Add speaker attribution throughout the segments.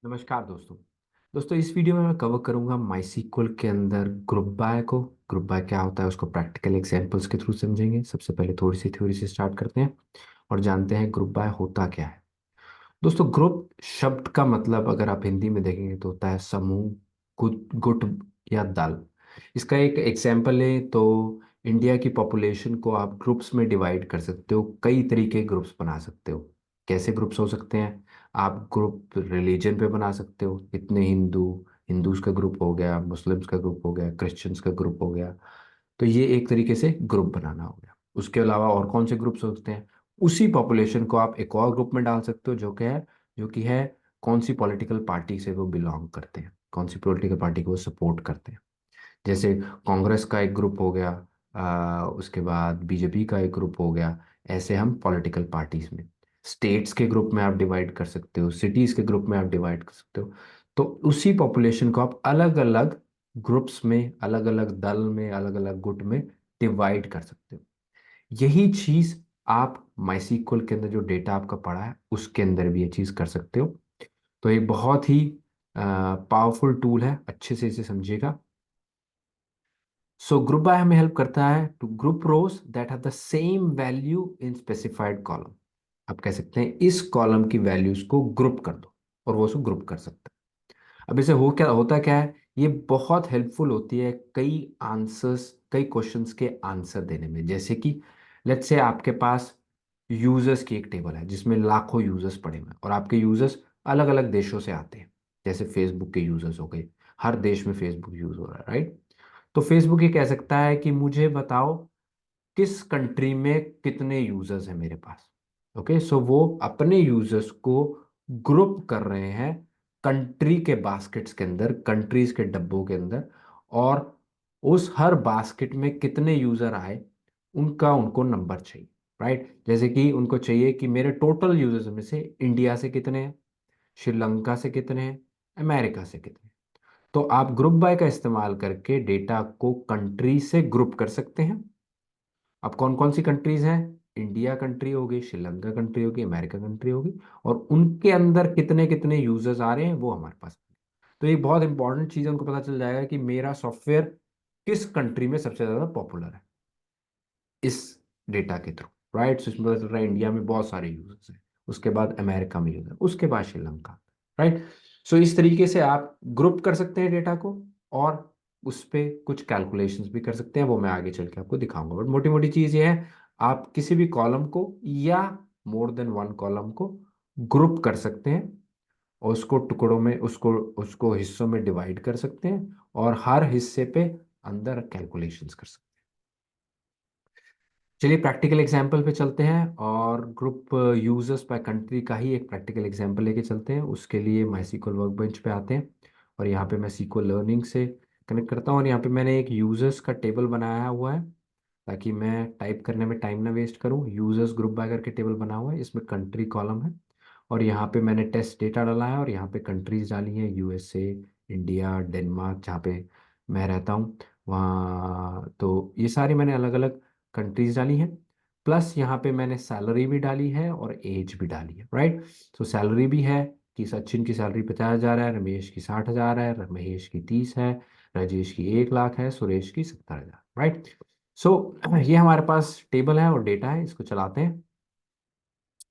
Speaker 1: नमस्कार दोस्तों। इस वीडियो में मैं कवर करूंगा माइस्क्ल के अंदर ग्रुप बाय को। ग्रुप बाय क्या होता है उसको प्रैक्टिकल एग्जांपल्स के थ्रू समझेंगे। सबसे पहले थोड़ी सी थ्योरी से स्टार्ट करते हैं और जानते हैं ग्रुप बाय होता क्या है। दोस्तों, ग्रुप शब्द का मतलब अगर आप हिंदी में देखेंगे तो होता है समूह, गुट या दल। इसका एक एग्जांपल है तो इंडिया की पॉपुलेशन को आप ग्रुप्स में डिवाइड कर सकते हो, कई तरीके के ग्रुप्स बना सकते हो। कैसे ग्रुप्स हो सकते हैं? आप ग्रुप रिलीजन पे बना सकते हो, इतने हिंदूज का ग्रुप हो गया, मुस्लिम्स का ग्रुप हो गया, क्रिश्चियंस का ग्रुप हो गया। तो ये एक तरीके से ग्रुप बनाना हो गया। उसके अलावा और कौन से ग्रुप्स हो सकते हैं? उसी पॉपुलेशन को आप एक और ग्रुप में डाल सकते हो जो कि है कौन सी पॉलिटिकल पार्टी से वो बिलोंग करते हैं, कौन सी पॉलिटिकल पार्टी को वो सपोर्ट करते हैं। जैसे कांग्रेस का एक ग्रुप हो गया, उसके बाद बीजेपी का एक ग्रुप हो गया। ऐसे हम पॉलिटिकल पार्टीज में, स्टेट्स के ग्रुप में आप डिवाइड कर सकते हो, सिटीज के ग्रुप में आप डिवाइड कर सकते हो। तो उसी पॉपुलेशन को आप अलग अलग ग्रुप्स में, अलग अलग दल में, अलग अलग गुट में डिवाइड कर सकते हो। यही चीज आप माइस्क्ल के अंदर जो डेटा आपका पड़ा है उसके अंदर भी ये चीज कर सकते हो। तो ये बहुत ही पावरफुल टूल है, अच्छे से इसे समझिएगा। सो ग्रुप बाय हमें हेल्प करता है to group rows that have the same value in specified column. आप कह सकते हैं इस कॉलम की वैल्यूज को ग्रुप कर दो और वो उसको ग्रुप कर सकते हैं। अब इसे हो क्या होता क्या है, ये बहुत हेल्पफुल होती है कई आंसर्स, कई क्वेश्चंस के आंसर देने में। जैसे कि लेट्स से आपके पास यूजर्स की एक टेबल है जिसमें लाखों यूजर्स पड़े हुए हैं और आपके यूजर्स अलग अलग देशों से आते हैं। जैसे फेसबुक के यूजर्स हो गए, हर देश में फेसबुक यूज हो रहा है, राइट? तो फेसबुक ये कह सकता है कि मुझे बताओ किस कंट्री में कितने यूजर्स हैं मेरे पास। ओके, सो वो अपने यूजर्स को ग्रुप कर रहे हैं कंट्री के बास्केट्स के अंदर, कंट्रीज के डब्बों के अंदर। और उस हर बास्केट में कितने यूजर आए उनका उनको नंबर चाहिए, राइट? जैसे कि उनको चाहिए कि मेरे टोटल यूजर्स में से इंडिया से कितने हैं, श्रीलंका से कितने हैं, अमेरिका से कितने हैं। तो आप ग्रुप बाय का इस्तेमाल करके डेटा को कंट्री से ग्रुप कर सकते हैं। अब कौन कौन सी कंट्रीज हैं? इंडिया कंट्री होगी, श्रीलंका कंट्री होगी, अमेरिका कंट्री होगी। और उनके अंदर कितने कितने यूजर्स आ रहे हैं वो हमारे पास। तो ये बहुत इंपॉर्टेंट चीज है, उनको पता चल जाएगा कि मेरा सॉफ्टवेयर किस कंट्री में सबसे ज्यादा पॉपुलर है इस डेटा के थ्रू, राइट? सो इसमें पता चल रहा है इंडिया में बहुत सारे यूजर्स हैं, उसके बाद अमेरिका में यूजर, उसके बाद श्रीलंका, राइट? सो इस तरीके से आप ग्रुप कर सकते हैं डेटा को और उस पे कुछ कैलकुलेशंस भी कर सकते हैं, वो मैं आगे चल के आपको दिखाऊंगा। बट मोटी मोटी चीज ये है, आप किसी भी कॉलम को या मोर देन वन कॉलम को ग्रुप कर सकते हैं और उसको टुकड़ों में, उसको उसको हिस्सों में डिवाइड कर सकते हैं और हर हिस्से पे अंदर कैलकुलेशंस कर सकते हैं। चलिए प्रैक्टिकल एग्जाम्पल पे चलते हैं और ग्रुप यूजर्स बाय कंट्री का ही एक प्रैक्टिकल एग्जाम्पल लेके चलते हैं। उसके लिए माइस्क्ल वर्कबेंच पे आते हैं और यहाँ पे मैं सीक्वल लर्निंग से कनेक्ट करता हूँ और यहाँ पे मैंने एक यूजर्स का टेबल बनाया हुआ है ताकि मैं टाइप करने में टाइम ना वेस्ट करूँ। यूजर्स ग्रुप बाय करके टेबल बना हुआ है, इसमें कंट्री कॉलम है और यहाँ पे मैंने टेस्ट डेटा डाला है और यहाँ पे कंट्रीज डाली हैं, यूएसए, इंडिया, डेनमार्क, जहाँ पे मैं रहता हूँ वहाँ। तो ये सारी मैंने अलग अलग कंट्रीज डाली हैं। प्लस यहाँ पे मैंने सैलरी भी डाली है और एज भी डाली है, राइट? तो सैलरी भी है कि सचिन की सैलरी 50,000 है, रमेश की 60,000 है, महेश की 30 है, राजेश की 1 लाख है, सुरेश की 70,000, राइट? सो ये हमारे पास टेबल है और डेटा है, इसको चलाते हैं।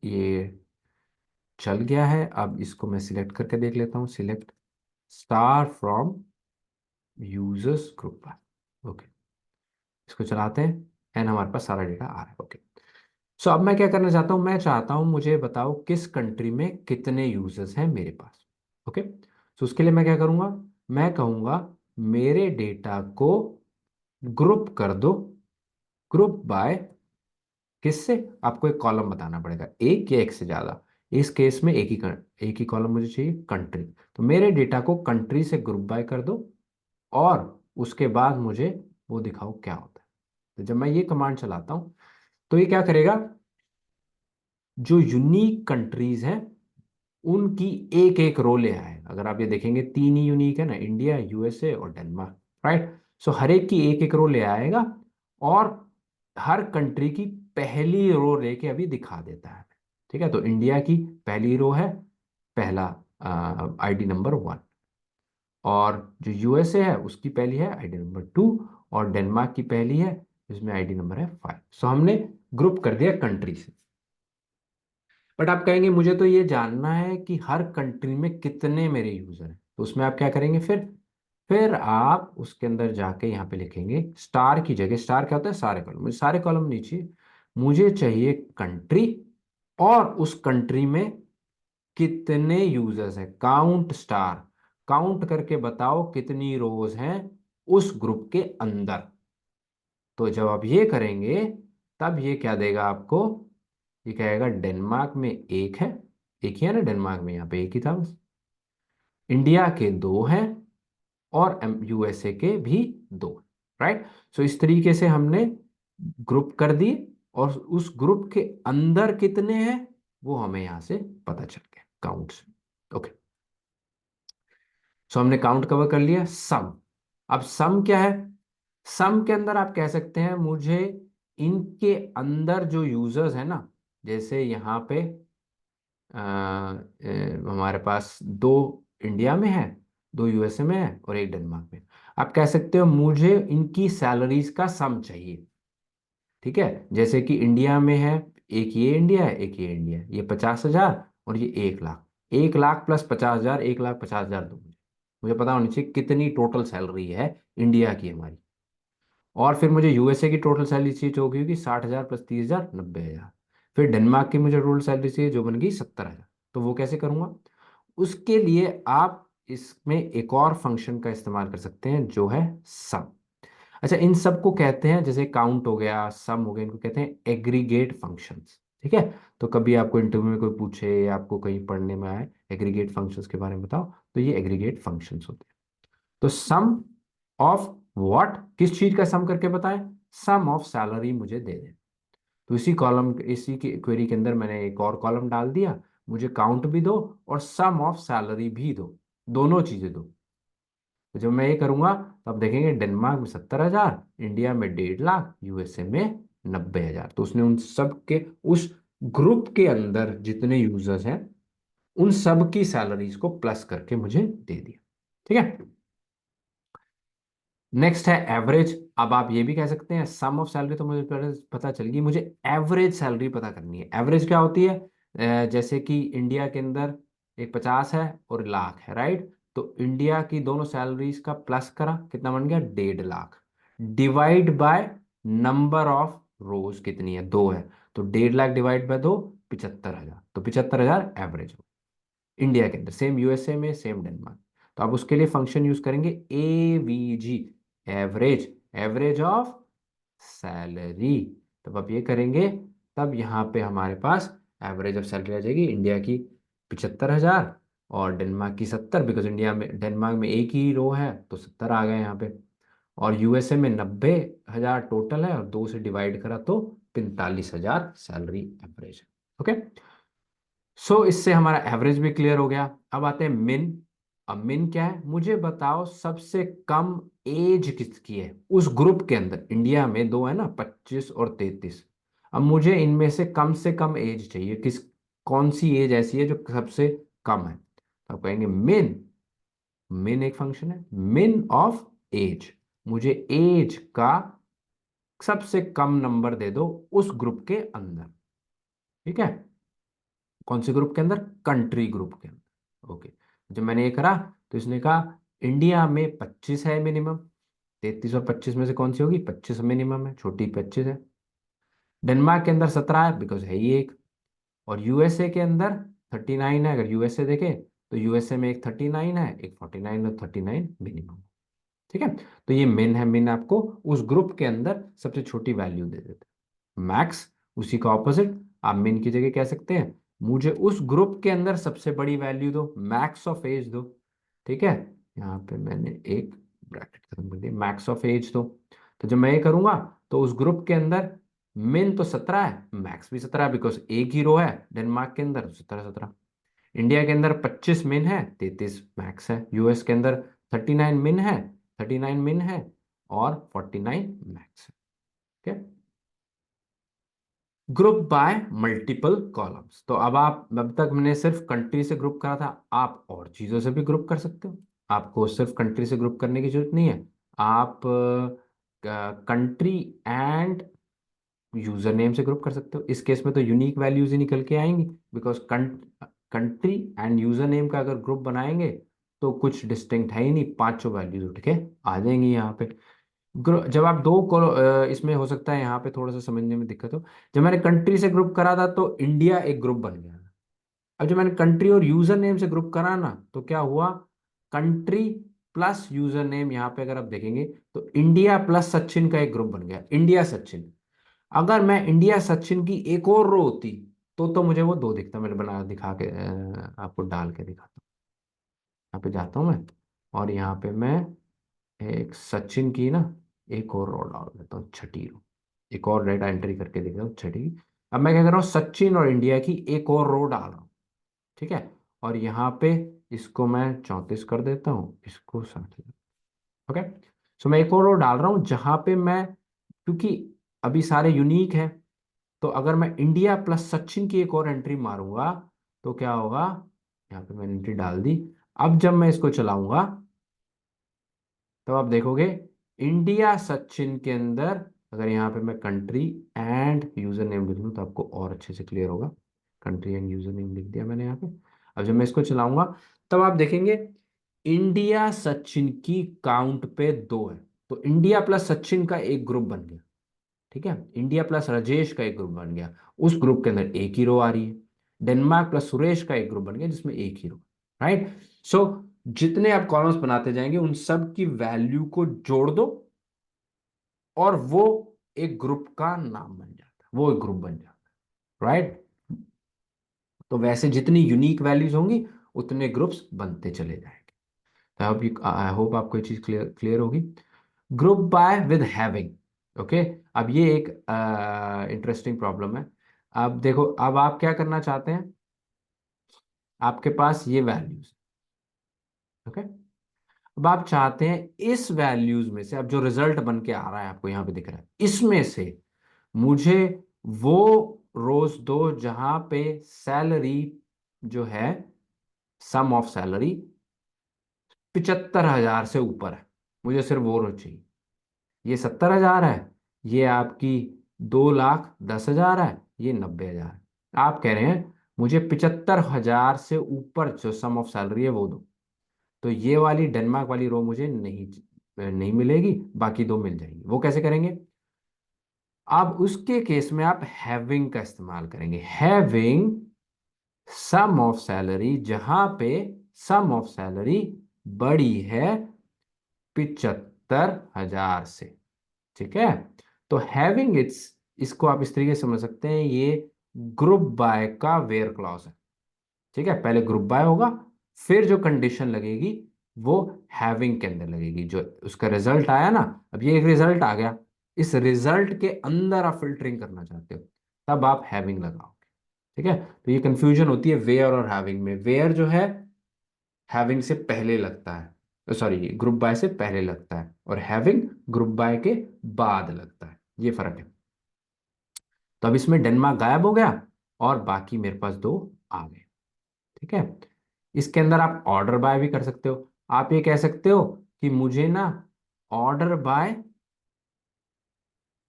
Speaker 1: ये चल गया है। अब इसको मैं सिलेक्ट करके देख लेता हूँ, select star from users group. Okay, इसको चलाते हैं एंड हमारे पास सारा डेटा आ रहा है। ओके, सो अब मैं क्या करना चाहता हूँ, मैं चाहता हूँ मुझे बताओ किस कंट्री में कितने यूजर्स हैं मेरे पास। ओके, सो उसके लिए मैं क्या करूँगा, मैं कहूँगा मेरे डेटा को ग्रुप कर दो, ग्रुप बाय किससे? आपको एक कॉलम बताना पड़ेगा, एक या एक से ज्यादा। इस केस में एक ही कॉलम मुझे चाहिए, कंट्री। तो मेरे डेटा को कंट्री से ग्रुप बाय कर दो और उसके बाद मुझे वो दिखाओ क्या होता है। तो जब मैं ये कमांड चलाता हूं तो ये क्या करेगा, जो यूनिक कंट्रीज हैं उनकी एक एक रो ले आएगा। अगर आप ये देखेंगे तीन ही यूनिक है ना, इंडिया, यूएसए और डेनमार्क, राइट? सो हर एक की एक रो ले आएगा और हर कंट्री की पहली रो लेके अभी दिखा देता है। ठीक है, तो इंडिया की पहली रो है, पहला आईडी नंबर 1। और जो यूएसए है उसकी पहली है आईडी नंबर 2, और डेनमार्क की पहली है जिसमें आईडी नंबर है 5। सो हमने ग्रुप कर दिया कंट्री से। बट आप कहेंगे मुझे तो ये जानना है कि हर कंट्री में कितने मेरे यूजर हैं, तो उसमें आप क्या करेंगे फिर आप उसके अंदर जाके यहाँ पे लिखेंगे स्टार की जगह, स्टार क्या होता है, सारे कॉलम, मुझे सारे कॉलम नहीं चाहिए, मुझे चाहिए कंट्री, और उस कंट्री में कितने यूजर्स हैं, काउंट स्टार, काउंट करके बताओ कितनी रोज हैं उस ग्रुप के अंदर। तो जब आप ये करेंगे तब ये क्या देगा आपको, ये कहेगा डेनमार्क में एक है, एक ही है ना डेनमार्क में, यहाँ पे एक ही था बस, इंडिया के दो हैं, और यूएसए के भी दो। राइट। सो इस तरीके से हमने ग्रुप कर दिए, और उस ग्रुप के अंदर कितने हैं वो हमें यहां से पता चल गया काउंट से। ओके। सो हमने काउंट कवर कर लिया। सम, अब सम क्या है, सम के अंदर आप कह सकते हैं मुझे इनके अंदर जो यूजर्स है ना, जैसे यहाँ पे हमारे पास दो इंडिया में है, दो यूएसए में है, और एक डेनमार्क में। आप कह सकते हो मुझे इनकी सैलरीज का सम चाहिए। ठीक है, जैसे कि इंडिया में है, एक ये इंडिया है, एक ये इंडिया है, ये 50,000 और ये 1 लाख, 1 लाख प्लस 50,000, 1,50,000 दो मुझे, मुझे पता होनी चाहिए कितनी टोटल सैलरी है इंडिया की हमारी। और फिर मुझे यूएसए की टोटल सैलरी चाहिए जो होगी 60,000 प्लस 30,000, 90,000। फिर डेनमार्क की मुझे टोटल सैलरी चाहिए जो बन गई 70,000। तो वो कैसे करूंगा, उसके लिए आप इसमें एक और फंक्शन का इस्तेमाल कर सकते हैं जो है सम। अच्छा, इन सब को कहते हैं, जैसे काउंट हो गया, सम हो गया, इनको कहते हैं एग्रीगेट फंक्शंस। ठीक है। तो कभी आपको इंटरव्यू में कोई पूछे या आपको कहीं पढ़ने में आए एग्रीगेट फंक्शंस के बारे में बताओ, तो ये एग्रीगेट फंक्शंस होते हैं। तो सम ऑफ व्हाट, किस चीज का सम करके बताएं, सम ऑफ सैलरी मुझे दे दें। तो इसी कॉलम, इसी की क्वेरी के अंदर मैंने एक और कॉलम डाल दिया, मुझे काउंट भी दो और सम ऑफ सैलरी भी दो, दोनों चीजें दो। तो जब मैं ये करूंगा तो आप देखेंगे डेनमार्क में 70,000, इंडिया में 1.5 लाख, यूएसए में 90,000। तो उसने उन सब के, उस ग्रुप के अंदर जितने यूजर्स हैं उन सब की सैलरीज को प्लस करके मुझे दे दिया। ठीक है। नेक्स्ट है एवरेज। अब आप ये भी कह सकते हैं सम ऑफ सैलरी तो मुझे पहले पता चल गई, मुझे एवरेज सैलरी पता करनी है। एवरेज क्या होती है, जैसे कि इंडिया के अंदर एक 50 है और लाख है, राइट। तो इंडिया की दोनों सैलरीज का प्लस करा, कितना बन गया, 1.5 lakh, divide by number of रोज कितनी है, दो है, तो 1.5 लाख डिवाइड बाय दो, 75,000, तो 75,000 एवरेज। इंडिया के अंदर, सेम यूएसए में, सेम डेनमार्क। तो आप उसके लिए फंक्शन यूज करेंगे AVG, average, average of salary. तब आप ये करेंगे, तब यहाँ पे हमारे पास एवरेज ऑफ सैलरी आ जाएगी, इंडिया की 75,000 और डेनमार्क की 70, बिकॉज इंडिया में, डेनमार्क में एक ही रो है तो 70 आ गए यहाँ पे। और यूएसए में 90,000 टोटल है और दो से डिवाइड करा तो 45,000 सैलरी एवरेज है। ओके। सो इससे हमारा एवरेज भी क्लियर हो गया। अब आते हैं मिन। अब मिन क्या है, मुझे बताओ सबसे कम एज किसकी है उस ग्रुप के अंदर। इंडिया में दो है ना, 25 और 33। अब मुझे इनमें से कम एज चाहिए, किस, कौन सी एज ऐसी है जो सबसे कम है। तो आप कहेंगे मिन, मिन एक फंक्शन है, मिन ऑफ एज, मुझे एज का सबसे कम नंबर दे दो उस ग्रुप के अंदर। ठीक है। कौन से ग्रुप के अंदर, कंट्री ग्रुप के अंदर। ओके। जब मैंने ये करा तो इसने कहा इंडिया में 25 है मिनिमम, 33 और 25 में से कौन सी होगी, 25 मिनिमम है, छोटी 25 है। डेनमार्क के अंदर 17 है बिकॉज है ही एक। और यूएसए के अंदर 39 है, अगर यूएसए देखे तो यूएसए में एक 39 है, एक 49, और 39 मिनिमम। ठीक है। तो ये मिन है, मिन आपको उस ग्रुप के अंदर सबसे छोटी वैल्यू दे देता है। मैक्स, उसी का ऑपोजिट, आप मिन की जगह कह सकते हैं मुझे उस ग्रुप के अंदर सबसे बड़ी वैल्यू दो, मैक्स ऑफ एज दो। ठीक है। यहाँ पे मैंने एक ब्रैकेट खत्म कर दिया, मैक्स ऑफ एज दो। तो जब मैं ये करूंगा तो उस ग्रुप के अंदर मिन तो 17 है, मैक्स भी 17 है, बिकॉज एक ही रो है डेनमार्क के अंदर, 17 17। इंडिया के अंदर 25 मिन है, 33 मैक्स है। यूएस के अंदर 39 मिन है, 39 मिन है, और 49 मैक्स है। ठीक है। Group by multiple columns. तो अब तक मैंने सिर्फ कंट्री से ग्रुप करा था, आप और चीज़ों से भी ग्रुप कर सकते हो। आपको सिर्फ कंट्री से ग्रुप करने की जरूरत नहीं है। आप कंट्री एंड यूजर नेम से ग्रुप कर सकते हो। इस केस में तो यूनिक वैल्यूज ही निकल के आएंगी, because country and user name का अगर ग्रुप बनाएंगे तो कुछ डिस्टिंक्ट है ही नहीं, पांचों वैल्यूज उठ के आ जाएंगी यहाँ पे। जब आप दो को इसमें हो सकता है यहाँ पे थोड़ा सा समझने में दिक्कत हो। जब मैंने कंट्री से ग्रुप करा था तो इंडिया एक ग्रुप बन गया। अब जब मैंने कंट्री और यूजर नेम से ग्रुप करा ना, तो क्या हुआ, कंट्री प्लस यूजर नेम, यहाँ पे अगर आप देखेंगे तो इंडिया प्लस सचिन का एक ग्रुप बन गया, इंडिया सचिन। अगर मैं इंडिया सचिन की एक और रो होती तो मुझे वो दो दिखता। मैंने बना दिखा के आपको डाल के दिखाता हूँ। यहाँ पे जाता हूँ मैं, और यहाँ पे मैं एक सचिन की ना एक और रो डाल देता हूँ, छठी रो। एक और डेटा एंट्री करके देख रहा हूँ, छठी। अब मैं क्या कर रहा हूँ, सचिन और इंडिया की एक और रो डाल रहा हूँ। ठीक है, और यहाँ पे इसको मैं 34 कर देता हूँ, इसको 60। ओके, सो मैं एक और रो डाल रहा हूँ जहाँ पे मैं, क्योंकि अभी सारे यूनिक हैं, तो अगर मैं इंडिया प्लस सचिन की एक और एंट्री मारूंगा तो क्या होगा। यहाँ पे मैंने एंट्री डाल दी। अब जब मैं इसको चलाऊंगा तो आप देखोगे इंडिया सचिन के अंदर, अगर यहाँ पे मैं कंट्री एंड यूजर नेम लिख लूँ तो आपको और अच्छे से क्लियर होगा। कंट्री एंड यूजर नेम लिख दिया मैंने यहाँ पे। अब जब मैं इसको चलाऊंगा तब आप देखेंगे इंडिया सचिन की काउंट पे 2 है, तो इंडिया प्लस सचिन का एक ग्रुप बन गया। ठीक है, इंडिया प्लस राजेश का एक ग्रुप बन गया, उस ग्रुप के अंदर एक ही रो आ रही है। डेनमार्क प्लस सुरेश का एक ग्रुप बन गया जिसमें एक ही रो। राइट, सो जितने आप कॉलम्स बनाते जाएंगे उन सब की वैल्यू को जोड़ दो और वो एक ग्रुप का नाम बन जाता है, वो एक ग्रुप बन जाता है। राइट, तो वैसे जितनी यूनिक वैल्यूज होंगी उतने ग्रुप्स बनते चले जाएंगे। तो आई होप आपको ये चीज क्लियर क्लियर होगी। Group by with having. Okay, अब ये एक इंटरेस्टिंग प्रॉब्लम है। अब देखो, अब आप क्या करना चाहते हैं, आपके पास ये वैल्यूज। ओके, अब आप चाहते हैं इस वैल्यूज में से, अब जो रिजल्ट बन के आ रहा है आपको यहाँ पे दिख रहा है, इसमें से मुझे वो रोज दो जहां पे सैलरी जो है, सम ऑफ सैलरी 75,000 से ऊपर है। मुझे सिर्फ वो रोज चाहिए। ये 70,000 है, ये आपकी 2,10,000 है, ये 90,000 है। आप कह रहे हैं मुझे 75,000 से ऊपर जो सम ऑफ सैलरी है वो दो। तो ये वाली डेनमार्क वाली रो मुझे नहीं नहीं मिलेगी, बाकी दो मिल जाएंगी। वो कैसे करेंगे, अब उसके केस में आप हैविंग का इस्तेमाल करेंगे। हैविंग सम ऑफ सैलरी, जहां पे सम ऑफ सैलरी बड़ी है 75,000 से। ठीक है, तो हैविंग इट्स, इसको आप इस तरीके से समझ सकते हैं, ये ग्रुप बाय का वेयर क्लॉज है। ठीक है, पहले ग्रुप बाय होगा, फिर जो कंडीशन लगेगी वो हैविंग के अंदर लगेगी, जो उसका रिजल्ट आया ना। अब ये एक रिजल्ट आ गया, इस रिजल्ट के अंदर आप फिल्टरिंग करना चाहते हो, तब आप हैविंग लगाओगे। ठीक है, तो ये कंफ्यूजन होती है वेयर और हैविंग में। वेयर जो है हैविंग से पहले लगता है, सॉरी ग्रुप बाय से पहले लगता है, और हैविंग ग्रुप बाय के बाद लगता है, ये फर्क है। तो अब इसमें डेनमार्क गायब हो गया और बाकी मेरे पास दो आ गए। ठीक है, इसके अंदर आप ऑर्डर बाय भी कर सकते हो। आप ये कह सकते हो कि मुझे ना ऑर्डर बाय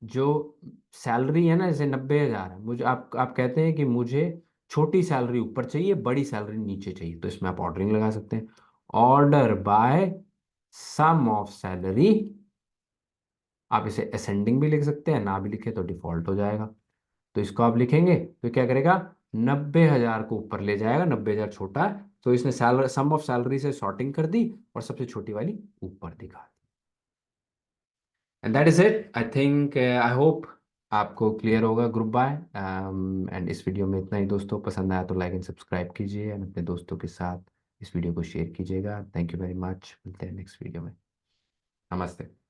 Speaker 1: जो सैलरी है ना, जैसे 90,000 है, मुझे आप कहते हैं कि मुझे छोटी सैलरी ऊपर चाहिए, बड़ी सैलरी नीचे चाहिए, तो इसमें आप ऑर्डरिंग लगा सकते हैं। Order by sum of salary, आप इसे असेंडिंग भी लिख सकते हैं, ना भी लिखे तो डिफॉल्ट हो जाएगा। तो इसको आप लिखेंगे तो क्या करेगा, 90,000 को ऊपर ले जाएगा, 90,000 छोटा है तो इसने सैलरी सम ऑफ सैलरी से सॉर्टिंग कर दी और सबसे छोटी वाली ऊपर दिखा दी। And that is it, I think, I hope आपको क्लियर होगा ग्रुप बाय। एंड इस वीडियो में इतना ही दोस्तों, पसंद आया तो लाइक एंड सब्सक्राइब कीजिए एंड अपने दोस्तों के साथ इस वीडियो को शेयर कीजिएगा। थैंक यू वेरी मच, मिलते हैं नेक्स्ट वीडियो में। नमस्ते।